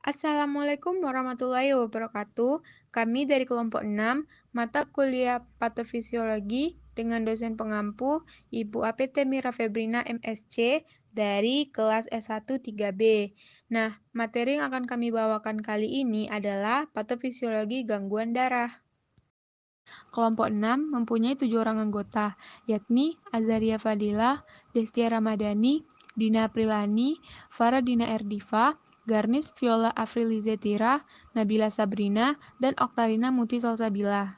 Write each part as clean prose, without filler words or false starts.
Assalamualaikum warahmatullahi wabarakatuh. Kami dari kelompok 6, mata kuliah Patofisiologi dengan dosen pengampu Ibu APT Mira Febrina MSc dari kelas S1 3B. Nah, materi yang akan kami bawakan kali ini adalah patofisiologi gangguan darah. Kelompok 6 mempunyai 7 orang anggota, yakni Azaria Fadila, Destia Ramadhani, Dina Prilani, Faradina Erdiva, Garnis Viola Afrilizetira, Nabila Sabrina, dan Oktarina Muti Salsabila.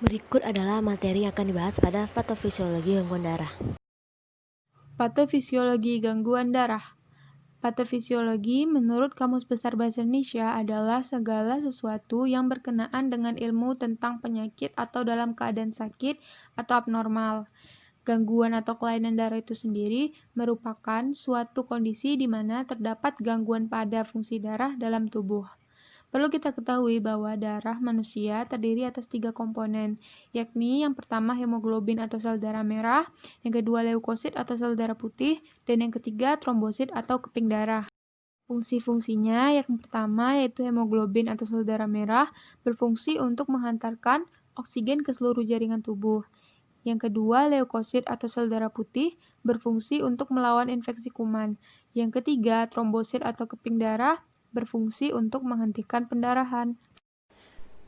Berikut adalah materi yang akan dibahas pada patofisiologi gangguan darah. Patofisiologi gangguan darah. Patofisiologi menurut Kamus Besar Bahasa Indonesia adalah segala sesuatu yang berkenaan dengan ilmu tentang penyakit atau dalam keadaan sakit atau abnormal. Gangguan atau kelainan darah itu sendiri merupakan suatu kondisi di mana terdapat gangguan pada fungsi darah dalam tubuh. Perlu kita ketahui bahwa darah manusia terdiri atas 3 komponen, yakni yang pertama hemoglobin atau sel darah merah, yang kedua leukosit atau sel darah putih, dan yang ketiga trombosit atau keping darah. Fungsi-fungsinya yang pertama yaitu hemoglobin atau sel darah merah berfungsi untuk menghantarkan oksigen ke seluruh jaringan tubuh. Yang kedua, leukosit atau sel darah putih berfungsi untuk melawan infeksi kuman. Yang ketiga, trombosit atau keping darah berfungsi untuk menghentikan pendarahan.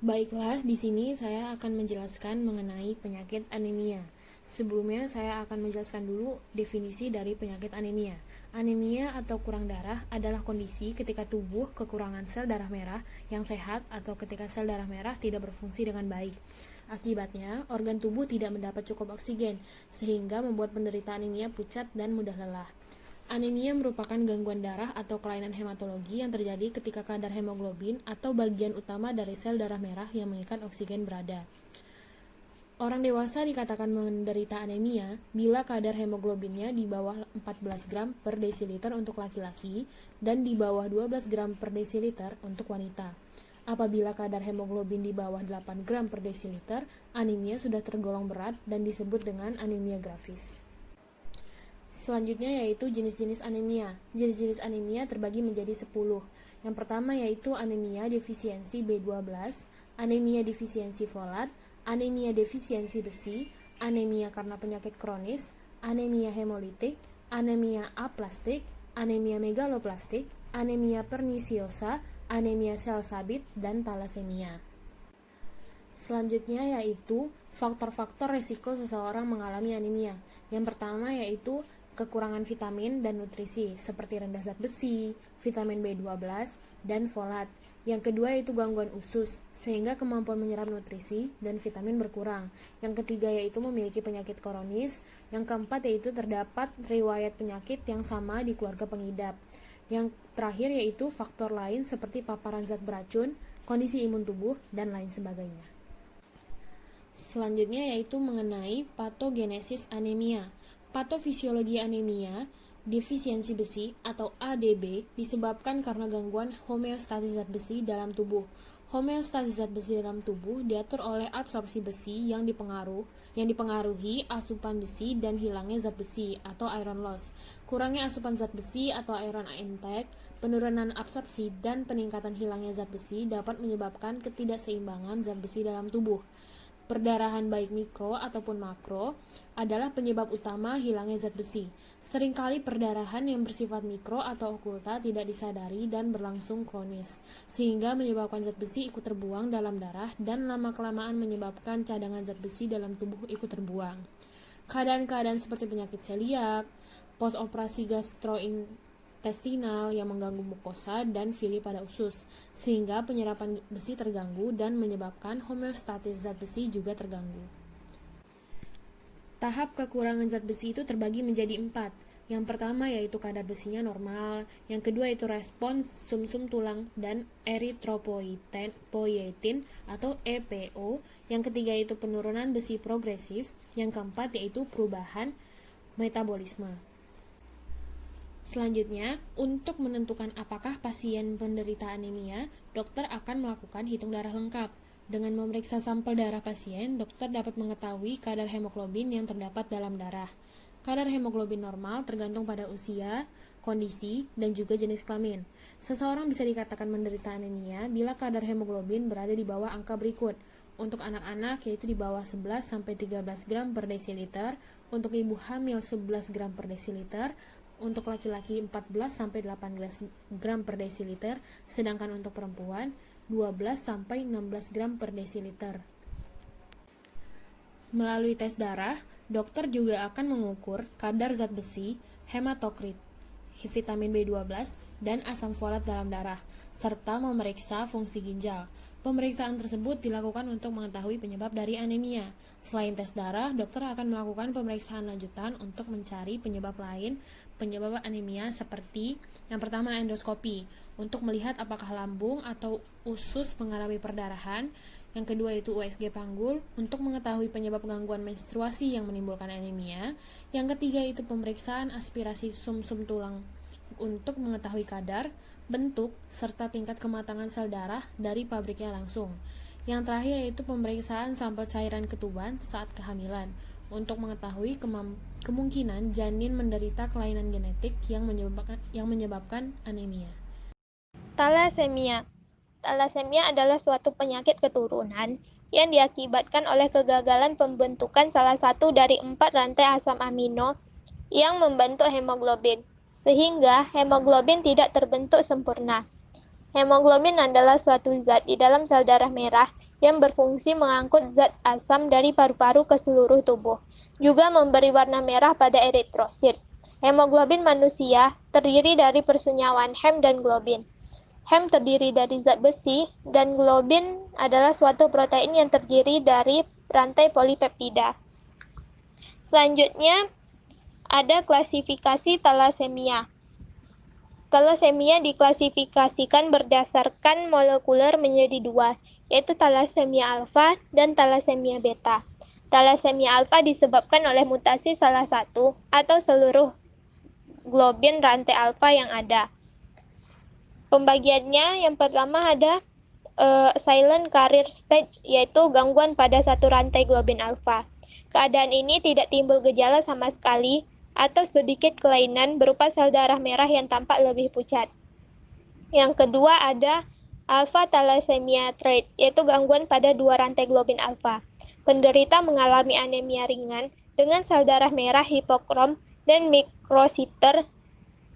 Baiklah, di sini saya akan menjelaskan mengenai penyakit anemia. Sebelumnya saya akan menjelaskan dulu definisi dari penyakit anemia. Anemia atau kurang darah adalah kondisi ketika tubuh kekurangan sel darah merah yang sehat atau ketika sel darah merah tidak berfungsi dengan baik. Akibatnya, organ tubuh tidak mendapat cukup oksigen, sehingga membuat penderita anemia pucat dan mudah lelah. Anemia merupakan gangguan darah atau kelainan hematologi yang terjadi ketika kadar hemoglobin atau bagian utama dari sel darah merah yang mengikat oksigen berada. Orang dewasa dikatakan menderita anemia bila kadar hemoglobinnya di bawah 14 gram per desiliter untuk laki-laki dan di bawah 12 gram per desiliter untuk wanita. Apabila kadar hemoglobin di bawah 8 gram per desiliter, anemia sudah tergolong berat dan disebut dengan anemia grafis. Selanjutnya yaitu jenis-jenis anemia. Jenis-jenis anemia terbagi menjadi 10. Yang pertama yaitu anemia defisiensi B12, anemia defisiensi folat, anemia defisiensi besi, anemia karena penyakit kronis, anemia hemolitik, anemia aplastik, anemia megaloplastik, anemia pernisiosa, anemia sel sabit, dan talasemia. Selanjutnya yaitu faktor-faktor risiko seseorang mengalami anemia. Yang pertama yaitu kekurangan vitamin dan nutrisi seperti rendah zat besi, vitamin B12, dan folat. Yang kedua yaitu gangguan usus sehingga kemampuan menyerap nutrisi dan vitamin berkurang. Yang ketiga yaitu memiliki penyakit kronis. Yang keempat yaitu terdapat riwayat penyakit yang sama di keluarga pengidap. Yang terakhir yaitu faktor lain seperti paparan zat beracun, kondisi imun tubuh, dan lain sebagainya. Selanjutnya yaitu mengenai patogenesis anemia. Patofisiologi anemia, defisiensi besi atau ADB disebabkan karena gangguan homeostatis zat besi dalam tubuh. Homeostatis zat besi dalam tubuh diatur oleh absorpsi besi yang dipengaruhi asupan besi dan hilangnya zat besi atau iron loss. Kurangnya asupan zat besi atau iron intake, penurunan absorpsi dan peningkatan hilangnya zat besi dapat menyebabkan ketidakseimbangan zat besi dalam tubuh. Perdarahan baik mikro ataupun makro adalah penyebab utama hilangnya zat besi. Seringkali perdarahan yang bersifat mikro atau okulta tidak disadari dan berlangsung kronis, sehingga menyebabkan zat besi ikut terbuang dalam darah dan lama-kelamaan menyebabkan cadangan zat besi dalam tubuh ikut terbuang. Keadaan-keadaan seperti penyakit celiak, postoperasi gastrointestinal yang mengganggu mukosa dan fili pada usus, sehingga penyerapan besi terganggu dan menyebabkan homeostatis zat besi juga terganggu. Tahap kekurangan zat besi itu terbagi menjadi 4. Yang pertama yaitu kadar besinya normal, yang kedua yaitu respons sumsum tulang dan eritropoietin atau EPO, yang ketiga yaitu penurunan besi progresif, yang keempat yaitu perubahan metabolisme. Selanjutnya, untuk menentukan apakah pasien penderita anemia, dokter akan melakukan hitung darah lengkap. Dengan memeriksa sampel darah pasien, dokter dapat mengetahui kadar hemoglobin yang terdapat dalam darah. Kadar hemoglobin normal tergantung pada usia, kondisi, dan juga jenis kelamin. Seseorang bisa dikatakan menderita anemia bila kadar hemoglobin berada di bawah angka berikut. Untuk anak-anak yaitu di bawah 11-13 gram per desiliter, untuk ibu hamil 11 gram per desiliter, untuk laki-laki 14-18 gram per desiliter, sedangkan untuk perempuan 12-16 gram per desiliter. Melalui tes darah, dokter juga akan mengukur kadar zat besi, hematokrit, vitamin B12, dan asam folat dalam darah, serta memeriksa fungsi ginjal. Pemeriksaan tersebut dilakukan untuk mengetahui penyebab dari anemia. Selain tes darah, dokter akan melakukan pemeriksaan lanjutan untuk mencari penyebab lain penyebab anemia seperti yang pertama endoskopi, untuk melihat apakah lambung atau usus mengalami perdarahan. Yang kedua itu USG panggul, untuk mengetahui penyebab gangguan menstruasi yang menimbulkan anemia. Yang ketiga itu pemeriksaan aspirasi sumsum tulang untuk mengetahui kadar, bentuk, serta tingkat kematangan sel darah dari pabriknya langsung. Yang terakhir yaitu pemeriksaan sampel cairan ketuban saat kehamilan untuk mengetahui kemungkinan janin menderita kelainan genetik yang menyebabkan anemia. Talasemia. Talasemia adalah suatu penyakit keturunan yang diakibatkan oleh kegagalan pembentukan salah satu dari 4 rantai asam amino yang membentuk hemoglobin, sehingga hemoglobin tidak terbentuk sempurna. Hemoglobin adalah suatu zat di dalam sel darah merah yang berfungsi mengangkut zat asam dari paru-paru ke seluruh tubuh, juga memberi warna merah pada eritrosit. Hemoglobin manusia terdiri dari persenyawaan hem dan globin. Hem terdiri dari zat besi, dan globin adalah suatu protein yang terdiri dari rantai polipeptida. Selanjutnya, ada klasifikasi talasemia. Talasemia diklasifikasikan berdasarkan molekuler menjadi 2, yaitu talasemia alfa dan talasemia beta. Talasemia alfa disebabkan oleh mutasi salah satu atau seluruh globin rantai alfa yang ada. Pembagiannya yang pertama ada silent carrier stage, yaitu gangguan pada satu rantai globin alfa. Keadaan ini tidak timbul gejala sama sekali atau sedikit kelainan berupa sel darah merah yang tampak lebih pucat. Yang kedua ada alpha thalassemia trait, yaitu gangguan pada 2 rantai globin alfa. Penderita mengalami anemia ringan dengan sel darah merah hipokrom dan mikrositer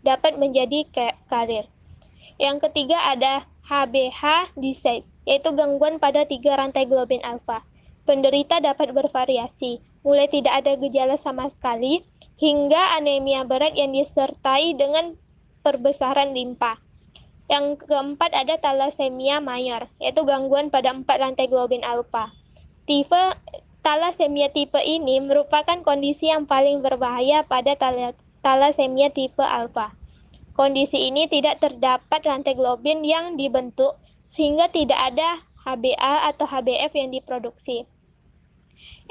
dapat menjadi karir. Yang ketiga ada HBH disease, yaitu gangguan pada 3 rantai globin alfa. Penderita dapat bervariasi, mulai tidak ada gejala sama sekali, hingga anemia berat yang disertai dengan perbesaran limpa. Yang keempat ada thalassemia mayor, yaitu gangguan pada 4 rantai globin alfa. Thalassemia tipe ini merupakan kondisi yang paling berbahaya pada thalassemia tipe alfa. Kondisi ini tidak terdapat rantai globin yang dibentuk, sehingga tidak ada HbA atau HbF yang diproduksi.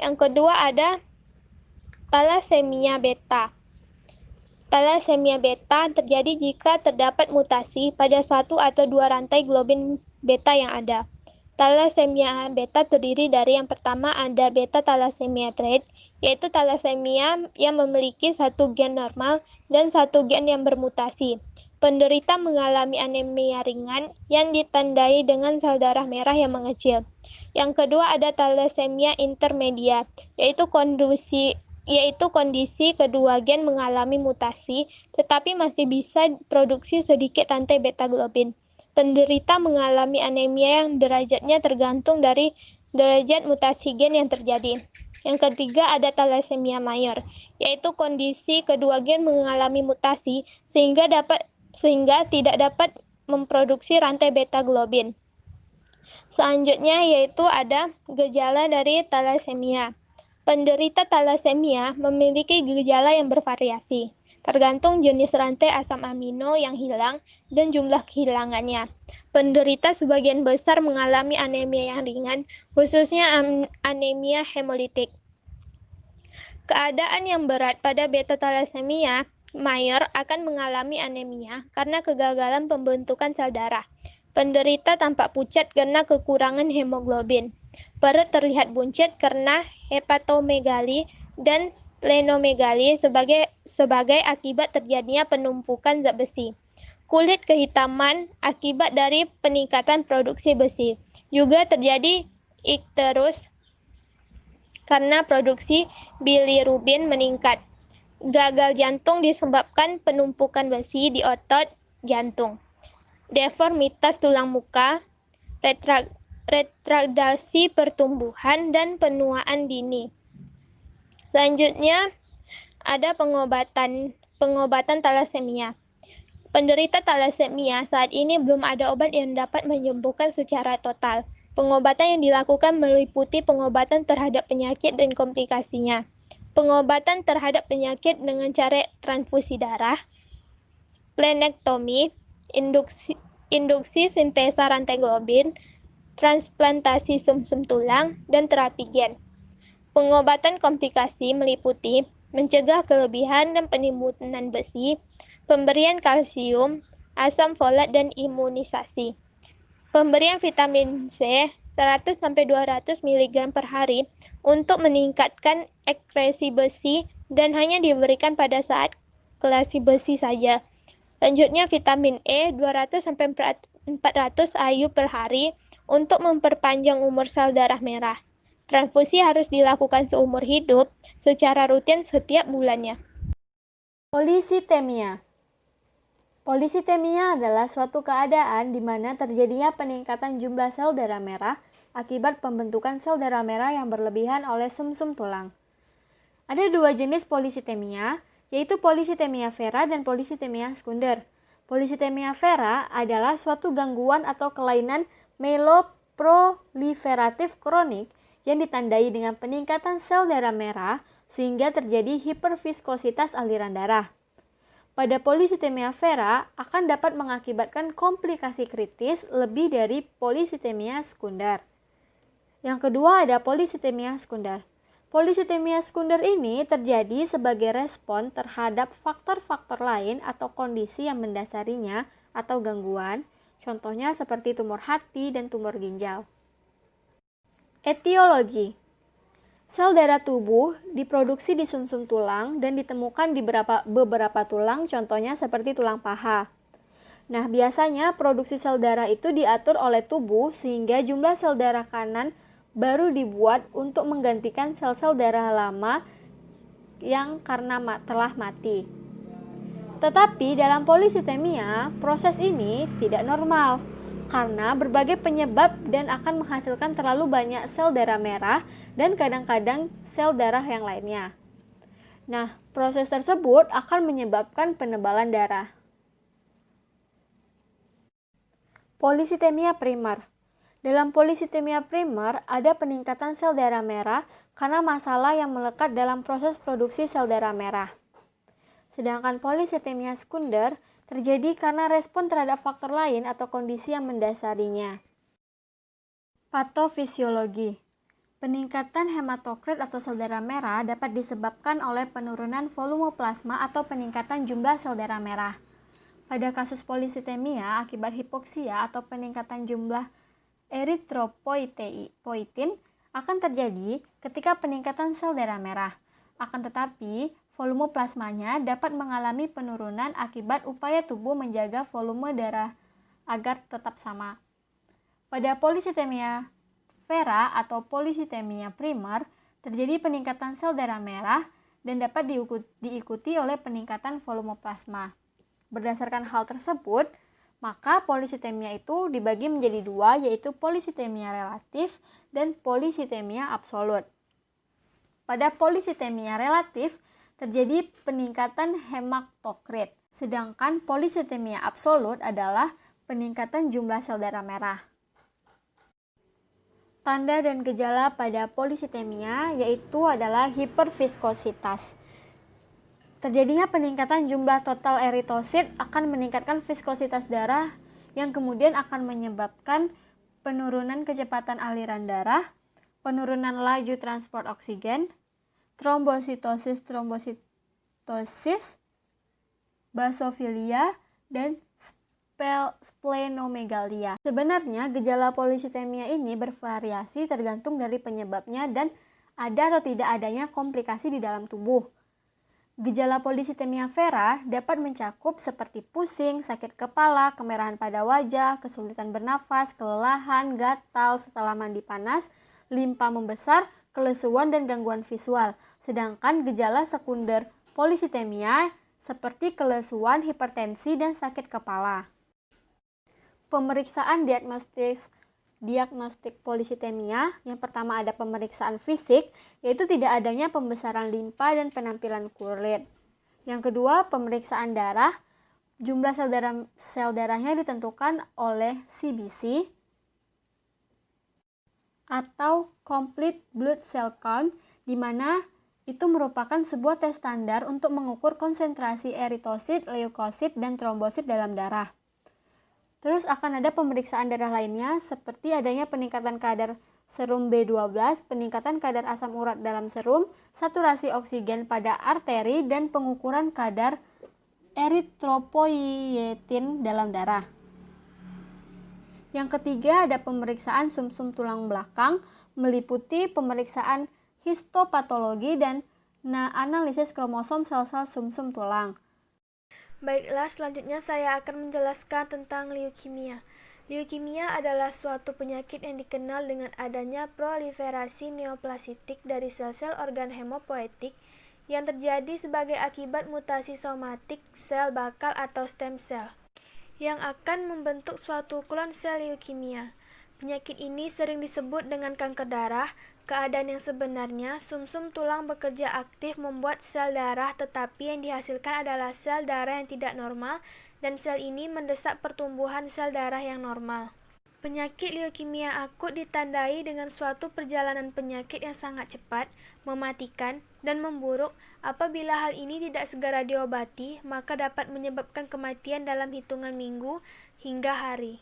Yang kedua ada thalassemia beta. Thalassemia beta terjadi jika terdapat mutasi pada 1 atau 2 rantai globin beta yang ada. Thalassemia beta terdiri dari yang pertama ada beta thalassemia trait, yaitu thalassemia yang memiliki 1 gen normal dan 1 gen yang bermutasi. Penderita mengalami anemia ringan yang ditandai dengan sel darah merah yang mengecil. Yang kedua ada thalassemia intermedia, yaitu kondisi kedua gen mengalami mutasi, tetapi masih bisa produksi sedikit rantai beta globin. Penderita mengalami anemia yang derajatnya tergantung dari derajat mutasi gen yang terjadi. Yang ketiga ada thalassemia mayor, yaitu kondisi kedua gen mengalami mutasi sehingga tidak dapat memproduksi rantai beta globin. Selanjutnya yaitu ada gejala dari thalassemia. Penderita thalassemia memiliki gejala yang bervariasi, tergantung jenis rantai asam amino yang hilang dan jumlah kehilangannya. Penderita sebagian besar mengalami anemia yang ringan, khususnya anemia hemolitik. Keadaan yang berat pada beta thalassemia mayor akan mengalami anemia karena kegagalan pembentukan sel darah. Penderita tampak pucat karena kekurangan hemoglobin. Perut terlihat buncit karena hepatomegali dan splenomegali sebagai akibat terjadinya penumpukan zat besi. Kulit kehitaman akibat dari peningkatan produksi besi. Juga terjadi ikterus karena produksi bilirubin meningkat. Gagal jantung disebabkan penumpukan besi di otot jantung. Deformitas tulang muka, retardasi pertumbuhan, dan penuaan dini. Selanjutnya ada pengobatan talasemia. Penderita talasemia saat ini belum ada obat yang dapat menyembuhkan secara total. Pengobatan yang dilakukan meliputi pengobatan terhadap penyakit dan komplikasinya. Pengobatan terhadap penyakit dengan cara transfusi darah, splenektomi, induksi sintesa rantai globin, transplantasi sumsum tulang, dan terapi gen. Pengobatan komplikasi meliputi mencegah kelebihan dan penimbunan besi, pemberian kalsium, asam folat, dan imunisasi. Pemberian vitamin C 100-200 mg per hari untuk meningkatkan ekskresi besi dan hanya diberikan pada saat kelasi besi saja. Selanjutnya vitamin E 200-400 IU per hari untuk memperpanjang umur sel darah merah. Transfusi harus dilakukan seumur hidup secara rutin setiap bulannya. Polisitemia. Polisitemia adalah suatu keadaan di mana terjadinya peningkatan jumlah sel darah merah akibat pembentukan sel darah merah yang berlebihan oleh sumsum tulang. Ada dua jenis polisitemia, yaitu polisitemia vera dan polisitemia sekunder. Polisitemia vera adalah suatu gangguan atau kelainan mieloproliferatif kronik yang ditandai dengan peningkatan sel darah merah sehingga terjadi hiperviskositas aliran darah. Pada polisitemia vera akan dapat mengakibatkan komplikasi kritis lebih dari polisitemia sekunder. Yang kedua ada polisitemia sekunder. Polisitemia sekunder ini terjadi sebagai respon terhadap faktor-faktor lain atau kondisi yang mendasarinya atau gangguan, contohnya seperti tumor hati dan tumor ginjal. Etiologi. Sel darah tubuh diproduksi di sumsum tulang dan ditemukan di beberapa tulang, contohnya seperti tulang paha. Nah, biasanya produksi sel darah itu diatur oleh tubuh sehingga jumlah sel darah kanan baru dibuat untuk menggantikan sel-sel darah lama yang karena telah mati. Tetapi dalam polisitemia, proses ini tidak normal karena berbagai penyebab dan akan menghasilkan terlalu banyak sel darah merah dan kadang-kadang sel darah yang lainnya. Nah, proses tersebut akan menyebabkan penebalan darah. Polisitemia primer. Dalam polisitemia primer ada peningkatan sel darah merah karena masalah yang melekat dalam proses produksi sel darah merah. Sedangkan polisitemia sekunder terjadi karena respon terhadap faktor lain atau kondisi yang mendasarinya. Patofisiologi. Peningkatan hematokrit atau sel darah merah dapat disebabkan oleh penurunan volume plasma atau peningkatan jumlah sel darah merah. Pada kasus polisitemia akibat hipoksia atau peningkatan jumlah eritropoietin akan terjadi ketika peningkatan sel darah merah. Akan tetapi, volume plasmanya dapat mengalami penurunan akibat upaya tubuh menjaga volume darah agar tetap sama. Pada polisitemia vera atau polisitemia primer, terjadi peningkatan sel darah merah dan dapat diikuti oleh peningkatan volume plasma. Berdasarkan hal tersebut, maka polisitemia itu dibagi menjadi dua, yaitu polisitemia relatif dan polisitemia absolut. Pada polisitemia relatif, terjadi peningkatan hematokrit, sedangkan polisitemia absolut adalah peningkatan jumlah sel darah merah. Tanda dan gejala pada polisitemia yaitu adalah hiperviskositas. Terjadinya peningkatan jumlah total eritosit akan meningkatkan viskositas darah yang kemudian akan menyebabkan penurunan kecepatan aliran darah, penurunan laju transport oksigen, trombositosis, basofilia, dan splenomegalia. Sebenarnya gejala polisitemia ini bervariasi tergantung dari penyebabnya dan ada atau tidak adanya komplikasi di dalam tubuh. Gejala polisitemia vera dapat mencakup seperti pusing, sakit kepala, kemerahan pada wajah, kesulitan bernafas, kelelahan, gatal setelah mandi panas, limpa membesar, kelesuan dan gangguan visual. Sedangkan gejala sekunder polisitemia seperti kelesuan, hipertensi, dan sakit kepala. Pemeriksaan diagnostik polisitemia, yang pertama ada pemeriksaan fisik, yaitu tidak adanya pembesaran limpa dan penampilan kulit. Yang kedua, pemeriksaan darah. Jumlah sel darahnya ditentukan oleh CBC atau Complete Blood Cell Count, di mana itu merupakan sebuah tes standar untuk mengukur konsentrasi eritosit, leukosit, dan trombosit dalam darah. Terus akan ada pemeriksaan darah lainnya seperti adanya peningkatan kadar serum B12, peningkatan kadar asam urat dalam serum, saturasi oksigen pada arteri, dan pengukuran kadar eritropoietin dalam darah. Yang ketiga ada pemeriksaan sumsum tulang belakang, meliputi pemeriksaan histopatologi dan analisis kromosom sel-sel sumsum tulang. Baiklah, selanjutnya saya akan menjelaskan tentang leukemia. Leukemia adalah suatu penyakit yang dikenal dengan adanya proliferasi neoplasitik dari sel-sel organ hemopoietik yang terjadi sebagai akibat mutasi somatik sel bakal atau stem cell yang akan membentuk suatu klon sel leukemia. Penyakit ini sering disebut dengan kanker darah. Keadaan yang sebenarnya, sumsum tulang bekerja aktif membuat sel darah, tetapi yang dihasilkan adalah sel darah yang tidak normal, dan sel ini mendesak pertumbuhan sel darah yang normal. Penyakit leukemia akut ditandai dengan suatu perjalanan penyakit yang sangat cepat, mematikan, dan memburuk. Apabila hal ini tidak segera diobati, maka dapat menyebabkan kematian dalam hitungan minggu hingga hari.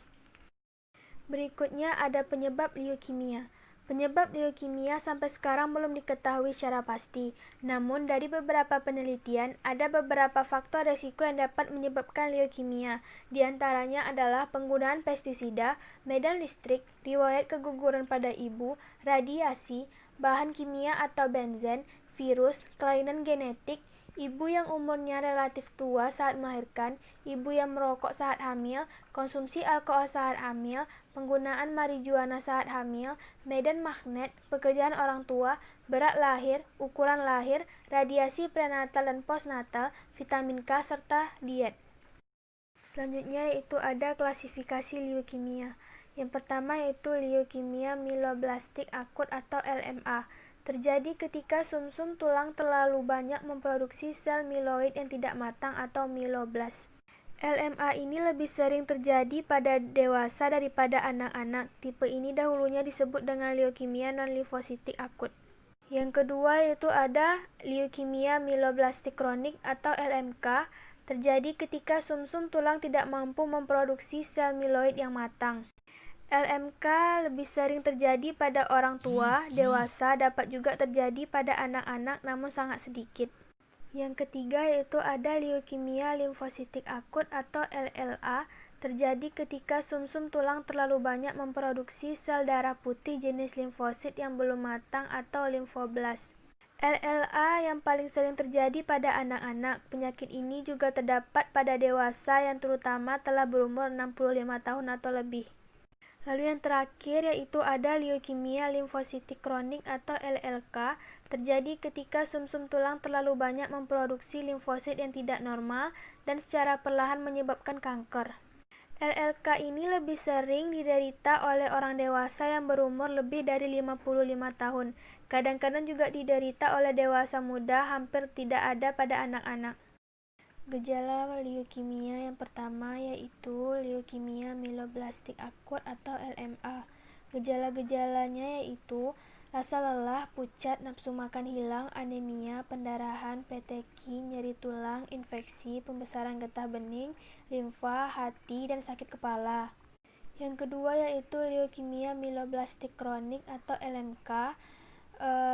Berikutnya ada penyebab leukemia. Penyebab leukemia sampai sekarang belum diketahui secara pasti. Namun dari beberapa penelitian, ada beberapa faktor resiko yang dapat menyebabkan leukemia. Di antaranya adalah penggunaan pestisida, medan listrik, riwayat keguguran pada ibu, radiasi, bahan kimia atau benzen, virus, kelainan genetik, ibu yang umurnya relatif tua saat melahirkan, ibu yang merokok saat hamil, konsumsi alkohol saat hamil, penggunaan marijuana saat hamil, medan magnet, pekerjaan orang tua, berat lahir, ukuran lahir, radiasi prenatal dan postnatal, vitamin K, serta diet. Selanjutnya yaitu ada klasifikasi leukemia. Yang pertama yaitu leukemia myeloblastik akut atau LMA. Terjadi ketika sumsum tulang terlalu banyak memproduksi sel mieloid yang tidak matang atau myeloblas. LMA ini lebih sering terjadi pada dewasa daripada anak-anak. Tipe ini dahulunya disebut dengan leukemia non-limfositik akut. Yang kedua yaitu ada leukemia myeloblastik kronik atau LMK. Terjadi ketika sumsum tulang tidak mampu memproduksi sel mieloid yang matang. LMK lebih sering terjadi pada orang tua, dewasa, dapat juga terjadi pada anak-anak namun sangat sedikit. Yang ketiga yaitu ada leukemia limfositik akut atau LLA, terjadi ketika sumsum tulang terlalu banyak memproduksi sel darah putih jenis limfosit yang belum matang atau limfoblas. LLA yang paling sering terjadi pada anak-anak. Penyakit ini juga terdapat pada dewasa yang terutama telah berumur 65 tahun atau lebih. Lalu yang terakhir yaitu ada leukemia limfositik kronik atau LLK, terjadi ketika sumsum tulang terlalu banyak memproduksi limfosit yang tidak normal dan secara perlahan menyebabkan kanker. LLK ini lebih sering diderita oleh orang dewasa yang berumur lebih dari 55 tahun. Kadang-kadang juga diderita oleh dewasa muda, hampir tidak ada pada anak-anak. Gejala leukemia yang pertama yaitu leukemia myeloblastik akut atau LMA. Gejala-gejalanya yaitu rasa lelah, pucat, nafsu makan hilang, anemia, pendarahan, peteki, nyeri tulang, infeksi, pembesaran getah bening, limfa, hati, dan sakit kepala. Yang kedua yaitu leukemia myeloblastik kronik atau LMK.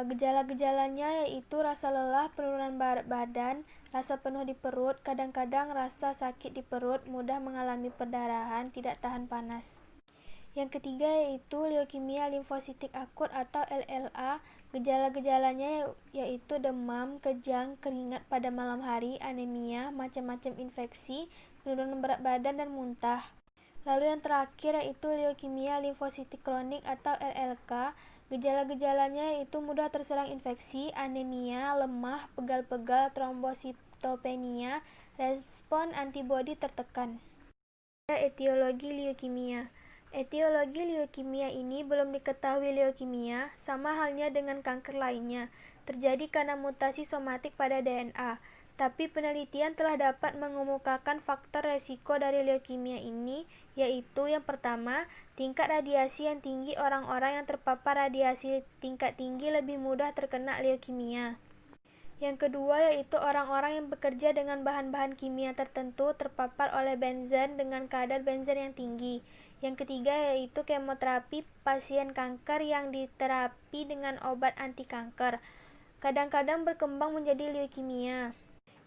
Gejala-gejalanya yaitu rasa lelah, penurunan berat badan, rasa penuh di perut, kadang-kadang rasa sakit di perut, mudah mengalami perdarahan, tidak tahan panas. Yang ketiga yaitu leukemia limfositik akut atau LLA. Gejala-gejalanya yaitu demam, kejang, keringat pada malam hari, anemia, macam-macam infeksi, penurunan berat badan, dan muntah. Lalu yang terakhir yaitu leukemia limfositik kronik atau LLK. Gejala-gejalanya yaitu mudah terserang infeksi, anemia, lemah, pegal-pegal, trombositopenia, respon antibodi tertekan. Etiologi leukemia. Etiologi leukemia ini belum diketahui. Leukemia, sama halnya dengan kanker lainnya, terjadi karena mutasi somatik pada DNA. Tapi penelitian telah dapat mengemukakan faktor resiko dari leukemia ini, yaitu yang pertama, tingkat radiasi yang tinggi. Orang-orang yang terpapar radiasi tingkat tinggi lebih mudah terkena leukemia. Yang kedua yaitu orang-orang yang bekerja dengan bahan-bahan kimia tertentu terpapar oleh benzen dengan kadar benzen yang tinggi. Yang ketiga yaitu kemoterapi pasien kanker yang diterapi dengan obat anti kanker, kadang-kadang berkembang menjadi leukemia.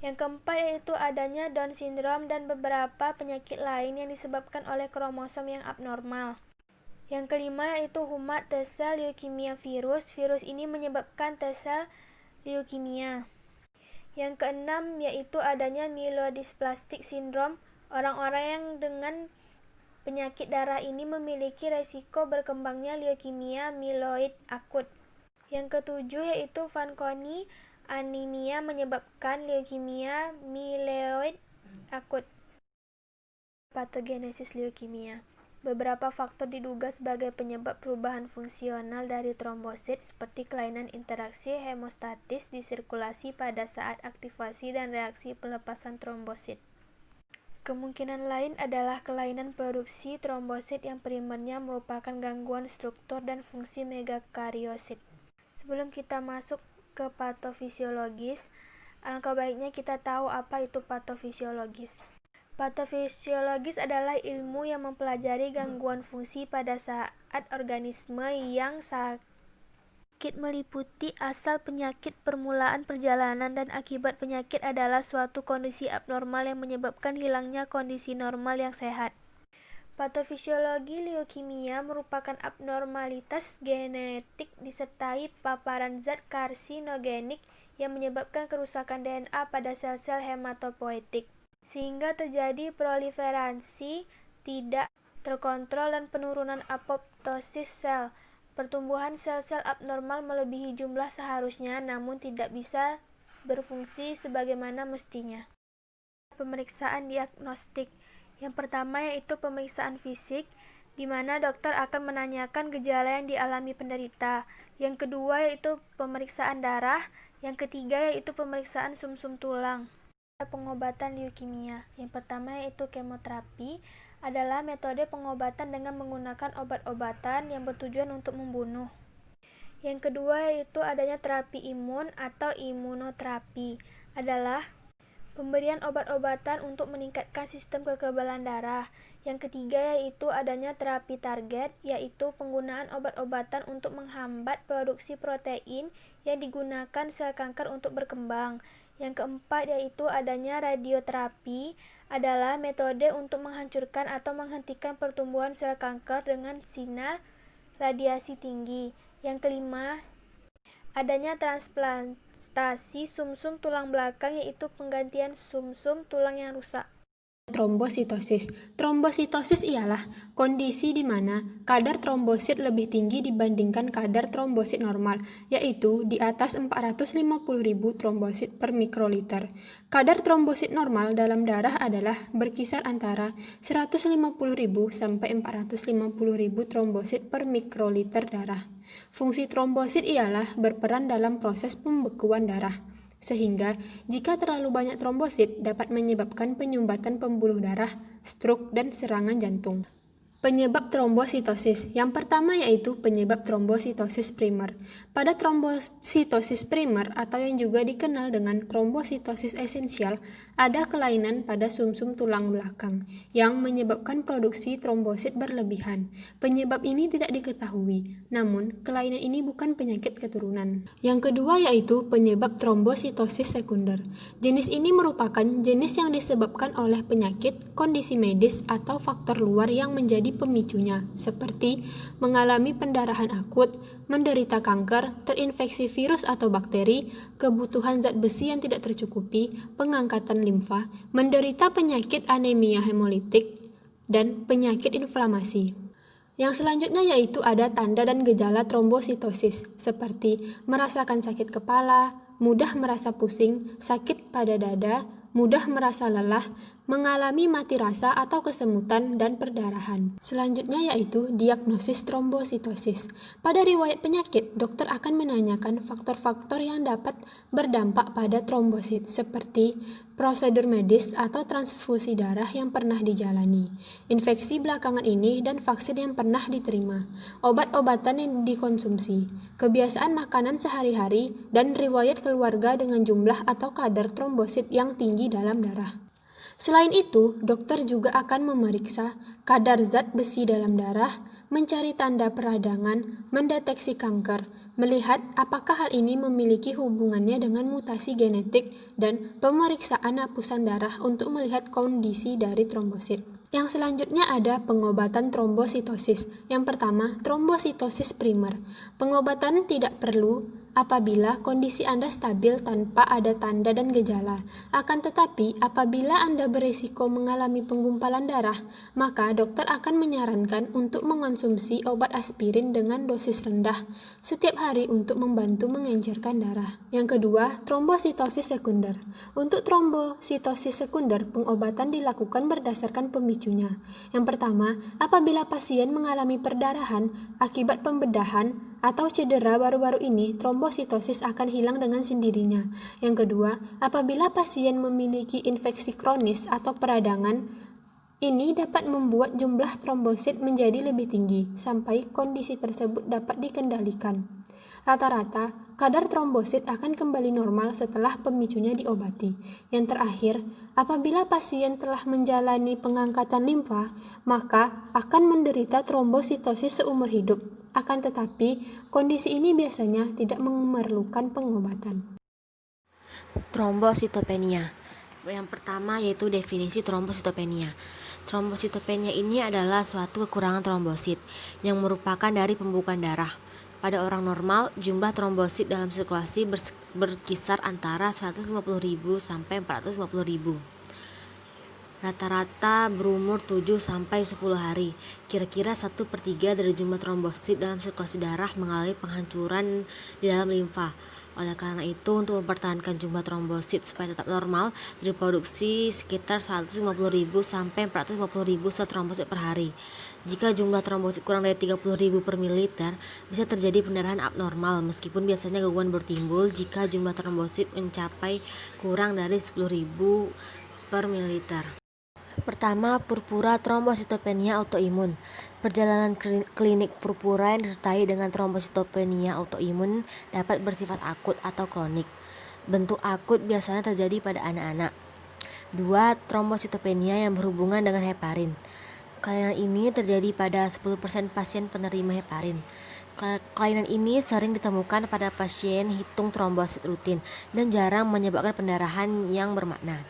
Yang keempat yaitu adanya Down syndrome dan beberapa penyakit lain yang disebabkan oleh kromosom yang abnormal. Yang kelima yaitu humat T-cell leukemia virus. Virus ini menyebabkan T-cell leukemia. Yang keenam yaitu adanya myelodysplastic syndrome. Orang-orang yang dengan penyakit darah ini memiliki resiko berkembangnya leukemia myeloid akut. Yang ketujuh yaitu Fanconi anemia menyebabkan leukemia myeloid akut. Patogenesis leukemia. Beberapa faktor diduga sebagai penyebab perubahan fungsional dari trombosit seperti kelainan interaksi hemostatis di sirkulasi pada saat aktivasi dan reaksi pelepasan trombosit. Kemungkinan lain adalah kelainan produksi trombosit yang primernya merupakan gangguan struktur dan fungsi megakariosit. Sebelum kita masuk ke patofisiologis, alangkah baiknya kita tahu apa itu patofisiologis. Patofisiologis adalah ilmu yang mempelajari gangguan fungsi pada saat organisme yang sakit, meliputi asal penyakit, permulaan perjalanan, dan akibat penyakit adalah suatu kondisi abnormal yang menyebabkan hilangnya kondisi normal yang sehat. Patofisiologi leukemia merupakan abnormalitas genetik disertai paparan zat karsinogenik yang menyebabkan kerusakan DNA pada sel-sel hematopoietik, sehingga terjadi proliferasi tidak terkontrol dan penurunan apoptosis sel. Pertumbuhan sel-sel abnormal melebihi jumlah seharusnya, namun tidak bisa berfungsi sebagaimana mestinya. Pemeriksaan diagnostik. Yang pertama yaitu pemeriksaan fisik, di mana dokter akan menanyakan gejala yang dialami penderita. Yang kedua yaitu pemeriksaan darah. Yang ketiga yaitu pemeriksaan sumsum tulang. Pengobatan leukemia. Yang pertama yaitu kemoterapi, adalah metode pengobatan dengan menggunakan obat-obatan yang bertujuan untuk membunuh. Yang kedua yaitu adanya terapi imun atau imunoterapi, adalah pemberian obat-obatan untuk meningkatkan sistem kekebalan darah. Yang ketiga yaitu adanya terapi target, yaitu penggunaan obat-obatan untuk menghambat produksi protein yang digunakan sel kanker untuk berkembang. Yang keempat yaitu adanya radioterapi, adalah metode untuk menghancurkan atau menghentikan pertumbuhan sel kanker dengan sinar radiasi tinggi. Yang kelima, adanya transplantasi sumsum tulang belakang, yaitu penggantian sumsum tulang yang rusak. Trombositosis. Trombositosis ialah kondisi di mana kadar trombosit lebih tinggi dibandingkan kadar trombosit normal, yaitu di atas 450.000 trombosit per mikroliter. Kadar trombosit normal dalam darah adalah berkisar antara 150.000 sampai 450.000 trombosit per mikroliter darah. Fungsi trombosit ialah berperan dalam proses pembekuan darah, sehingga jika terlalu banyak trombosit dapat menyebabkan penyumbatan pembuluh darah, stroke, dan serangan jantung. Penyebab trombositosis. Yang pertama yaitu penyebab trombositosis primer. Pada trombositosis primer atau yang juga dikenal dengan trombositosis esensial, ada kelainan pada sumsum tulang belakang yang menyebabkan produksi trombosit berlebihan. Penyebab ini tidak diketahui, namun kelainan ini bukan penyakit keturunan. Yang kedua yaitu penyebab trombositosis sekunder. Jenis ini merupakan jenis yang disebabkan oleh penyakit, kondisi medis, atau faktor luar yang menjadi menjadi pemicunya, seperti mengalami pendarahan akut, menderita kanker, terinfeksi virus atau bakteri, kebutuhan zat besi yang tidak tercukupi, pengangkatan limfa, menderita penyakit anemia hemolitik, dan penyakit inflamasi. Yang selanjutnya yaitu ada tanda dan gejala trombositosis, seperti merasakan sakit kepala, mudah merasa pusing, sakit pada dada, mudah merasa lelah, mengalami mati rasa atau kesemutan dan perdarahan. Selanjutnya yaitu diagnosis trombositosis. Pada riwayat penyakit, dokter akan menanyakan faktor-faktor yang dapat berdampak pada trombosit, seperti prosedur medis atau transfusi darah yang pernah dijalani, infeksi belakangan ini dan vaksin yang pernah diterima, obat-obatan yang dikonsumsi, kebiasaan makanan sehari-hari, dan riwayat keluarga dengan jumlah atau kadar trombosit yang tinggi dalam darah. Selain itu, dokter juga akan memeriksa kadar zat besi dalam darah, mencari tanda peradangan, mendeteksi kanker, melihat apakah hal ini memiliki hubungannya dengan mutasi genetik, dan pemeriksaan hapusan darah untuk melihat kondisi dari trombosit. Yang selanjutnya ada pengobatan trombositosis. Yang pertama, trombositosis primer. Pengobatan tidak perlu apabila kondisi Anda stabil tanpa ada tanda dan gejala. Akan tetapi, apabila Anda berisiko mengalami penggumpalan darah, maka dokter akan menyarankan untuk mengonsumsi obat aspirin dengan dosis rendah setiap hari untuk membantu mengencerkan darah. Yang kedua, trombositosis sekunder. Untuk trombositosis sekunder, pengobatan dilakukan berdasarkan pemicunya. Yang pertama, apabila pasien mengalami perdarahan akibat pembedahan atau cedera baru-baru ini, trombositosis akan hilang dengan sendirinya. Yang kedua, apabila pasien memiliki infeksi kronis atau peradangan, ini dapat membuat jumlah trombosit menjadi lebih tinggi sampai kondisi tersebut dapat dikendalikan. Rata-rata, kadar trombosit akan kembali normal setelah pemicunya diobati. Yang terakhir, apabila pasien telah menjalani pengangkatan limfa, maka akan menderita trombositosis seumur hidup. Akan tetapi, kondisi ini biasanya tidak memerlukan pengobatan. Trombositopenia. Yang pertama yaitu definisi trombositopenia. Trombositopenia ini adalah suatu kekurangan trombosit yang merupakan dari pembukaan darah. Pada orang normal, jumlah trombosit dalam sirkulasi berkisar antara 150.000 sampai 450.000. Rata-rata berumur 7 sampai 10 hari. Kira-kira 1/3 dari jumlah trombosit dalam sirkulasi darah mengalami penghancuran di dalam limfa. Oleh karena itu, untuk mempertahankan jumlah trombosit supaya tetap normal, diproduksi sekitar 150.000 sampai 450.000 sel trombosit per hari. Jika jumlah trombosit kurang dari 30.000 per mililiter, bisa terjadi pendarahan abnormal, meskipun biasanya gangguan bertimbul jika jumlah trombosit mencapai kurang dari 10.000 per mililiter. Pertama, purpura trombositopenia autoimun. Perjalanan klinik purpura yang disertai dengan trombositopenia autoimun dapat bersifat akut atau kronik. Bentuk akut biasanya terjadi pada anak-anak. 2. Trombositopenia yang berhubungan dengan heparin. Kelainan ini terjadi pada 10% pasien penerima heparin. Kelainan ini sering ditemukan pada pasien hitung trombosit rutin dan jarang menyebabkan pendarahan yang bermakna.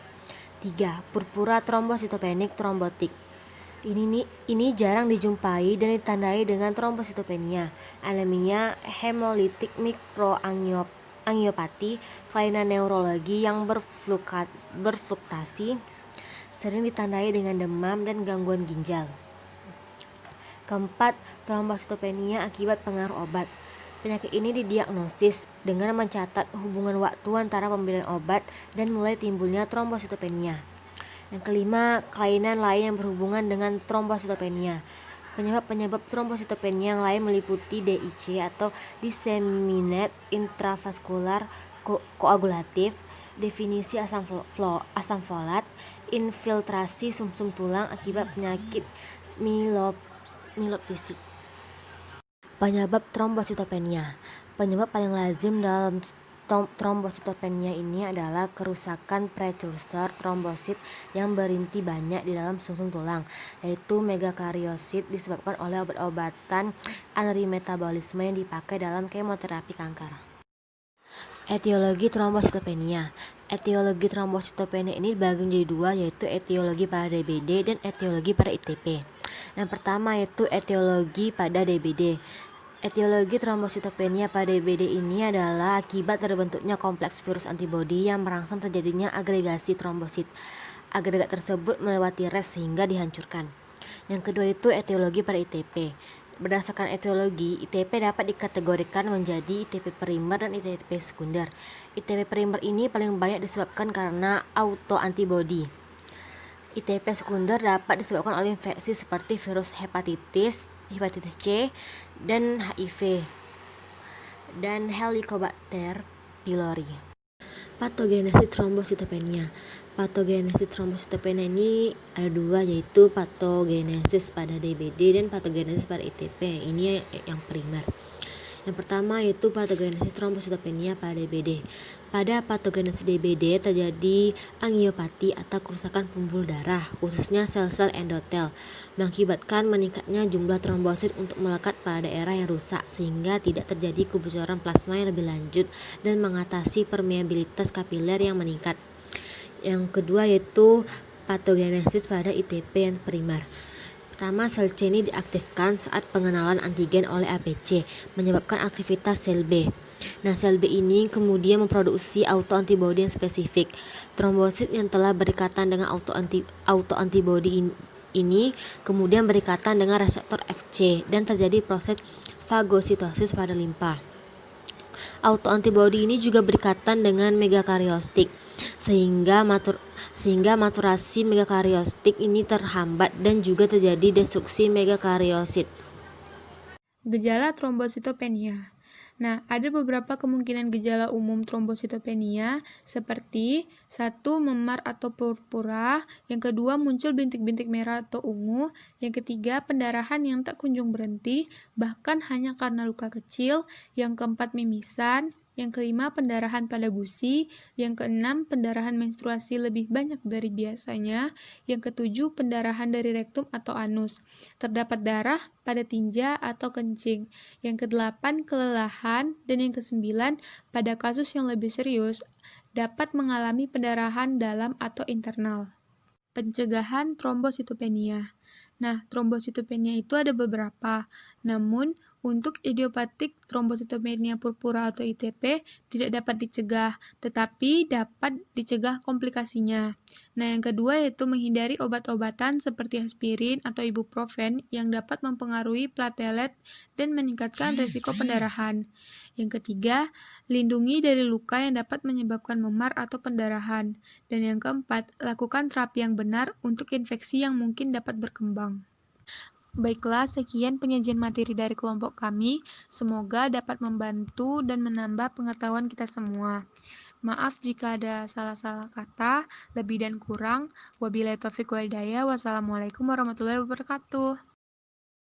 3. Purpura trombositopenik trombotik. Ini jarang dijumpai dan ditandai dengan trombositopenia, anemia, hemolitik mikroangiopati, kelainan neurologi yang berfluktuasi, sering ditandai dengan demam dan gangguan ginjal. Keempat, trombositopenia akibat pengaruh obat. Penyakit ini didiagnosis dengan mencatat hubungan waktu antara pemberian obat dan mulai timbulnya trombositopenia. Yang kelima, kelainan lain yang berhubungan dengan trombositopenia. Penyebab trombositopenia yang lain meliputi DIC atau disseminated intravascular coagulative, definisi asam folat, infiltrasi sumsum tulang akibat penyakit mielopsi. Penyebab trombositopenia. Penyebab paling lazim dalam trombositopenia ini adalah kerusakan prekursor trombosit yang berinti banyak di dalam sumsum tulang, yaitu megakariosit disebabkan oleh obat-obatan anti-metabolisme yang dipakai dalam kemoterapi kanker. Etiologi trombositopenia. Etiologi trombositopenia ini dibagi menjadi dua, yaitu etiologi pada DBD dan etiologi pada ITP. Yang pertama yaitu etiologi pada DBD. Etiologi trombositopenia pada DBD ini adalah akibat terbentuknya kompleks virus antibodi yang merangsang terjadinya agregasi trombosit. Agregat tersebut melewati res sehingga dihancurkan. Yang kedua itu etiologi pada ITP. Berdasarkan etiologi, ITP dapat dikategorikan menjadi ITP primer dan ITP sekunder. ITP primer ini paling banyak disebabkan karena autoantibodi. ITP sekunder dapat disebabkan oleh infeksi seperti virus hepatitis C, dan HIV, dan Helicobacter pylori. Patogenesis trombositopenia. Patogenesis trombositopenia ini ada dua, yaitu patogenesis pada DBD dan patogenesis pada ITP. Ini yang primer. Yang pertama yaitu patogenesis trombositopenia pada DBD. Pada patogenesis DBD terjadi angiopati atau kerusakan pembuluh darah, khususnya sel-sel endotel, mengakibatkan meningkatnya jumlah trombosit untuk melekat pada daerah yang rusak sehingga tidak terjadi kebocoran plasma yang lebih lanjut dan mengatasi permeabilitas kapiler yang meningkat. Yang kedua yaitu patogenesis pada ITP yang primer. Pertama, sel C ini diaktifkan saat pengenalan antigen oleh APC, menyebabkan aktivitas sel B. Nah, sel B ini kemudian memproduksi autoantibodi yang spesifik. Trombosit yang telah berikatan dengan autoantibodi ini kemudian berikatan dengan reseptor FC dan terjadi proses fagositosis pada limpa. Autoantibodi ini juga berikatan dengan megakariostik sehingga maturasi megakariostik ini terhambat dan juga terjadi destruksi megakariosit. Gejala trombositopenia. Nah, ada beberapa kemungkinan gejala umum trombositopenia seperti 1. Memar atau purpura, yang kedua muncul bintik-bintik merah atau ungu, yang ketiga pendarahan yang tak kunjung berhenti, bahkan hanya karena luka kecil, yang keempat mimisan, yang kelima pendarahan pada gusi, yang keenam pendarahan menstruasi lebih banyak dari biasanya, yang ketujuh pendarahan dari rektum atau anus, terdapat darah pada tinja atau kencing, yang kedelapan kelelahan, dan yang kesembilan pada kasus yang lebih serius dapat mengalami pendarahan dalam atau internal. Pencegahan trombositopenia. Nah, trombositopenia itu ada beberapa, namun untuk idiopatik trombositopenia purpura atau ITP tidak dapat dicegah, tetapi dapat dicegah komplikasinya. Nah, yang kedua yaitu menghindari obat-obatan seperti aspirin atau ibuprofen yang dapat mempengaruhi platelet dan meningkatkan risiko pendarahan. Yang ketiga, lindungi dari luka yang dapat menyebabkan memar atau pendarahan. Dan yang keempat, lakukan terapi yang benar untuk infeksi yang mungkin dapat berkembang. Baiklah, sekian penyajian materi dari kelompok kami. Semoga dapat membantu dan menambah pengetahuan kita semua. Maaf jika ada salah-salah kata, lebih dan kurang. Wabillahi taufiq wal hidayah. Wassalamualaikum warahmatullahi wabarakatuh.